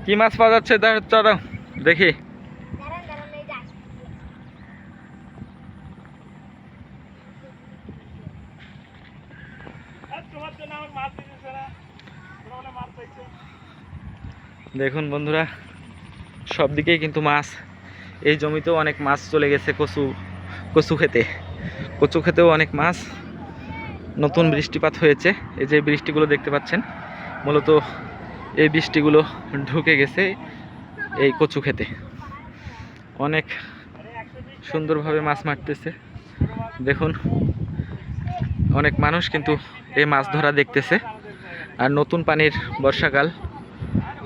কি মাছ পাওয়া যাচ্ছে চলো দেখি। দেখুন বন্ধুরা, সব দিকেই কিন্তু মাছ। এই জমিতেও অনেক মাছ চলে গেছে কচু খেতেও অনেক মাছ। নতুন বৃষ্টিপাত হয়েছে, এই যে বৃষ্টিগুলো দেখতে পাচ্ছেন, মূলত এই বৃষ্টিগুলো ঢুকে গেছে এই কচু খেতে। অনেক সুন্দরভাবে মাছ মারতেছে দেখুন। অনেক মানুষ কিন্তু এই মাছ ধরা দেখতেছে। আর নতুন পানির বর্ষাকাল,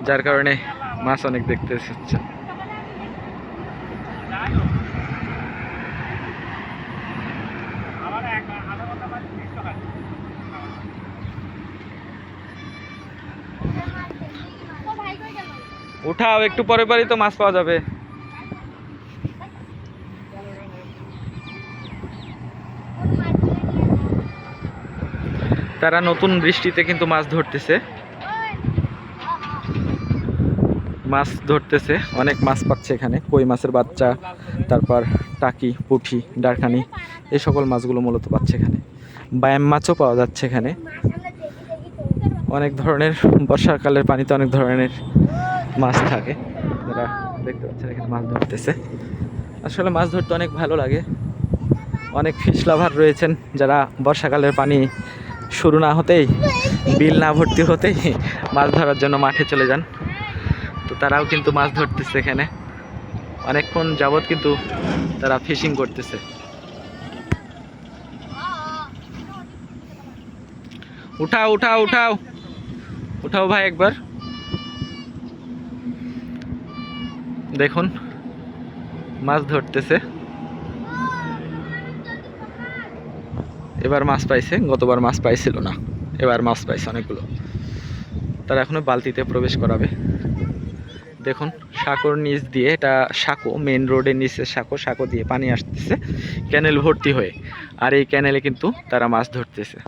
যার কারণে মাছ অনেক দেখতে এসেছে। উঠাও, একটু পরে পরই তো মাছ পাওয়া যাবে। তারা নতুন বৃষ্টিতে কিন্তু মাছ ধরতেছে, অনেক মাছ পাচ্ছে এখানে। কই মাছের বাচ্চা, তারপর টাকি, পুঁটি, ডারখানি, এই সকল মাছগুলো মূলত পাচ্ছে এখানে। বায়াম মাছও পাওয়া যাচ্ছে এখানে। অনেক ধরনের, বর্ষাকালের পানিতে অনেক ধরনের মাছ থাকে। যারা দেখতে পাচ্ছেন এখানে মাছ ধরতেছে। আসলে মাছ ধরতে অনেক ভালো লাগে। অনেক ফিশ লাভার রয়েছেন যারা বর্ষাকালের পানি শুরু না হতেই, বিল না ভর্তি হতেই মাছ ধরার জন্য মাঠে চলে যান। তো তারাও কিন্তু মাছ ধরতেছে এখানে। অনেকক্ষণ যাবত কিন্তু তারা ফিশিং করতেছে। উঠাও উঠাও উঠাও উঠাও ভাই একবার। দেখুন মাছ ধরতেছে। এবার মাছ পাইছে, গতবার মাছ পাইছিল না, এবার মাছ পাইছে অনেকগুলো। তারা এখনো বালতিতে প্রবেশ করাবে। দেখুন সাঁকোর নিচ দিয়ে, এটা সাঁকো, মেন রোডের নিচে সাঁকো দিয়ে পানি আসতেছে ক্যানেল ভর্তি হয়ে। আর এই ক্যানেলে কিন্তু তারা মাছ ধরতেছে।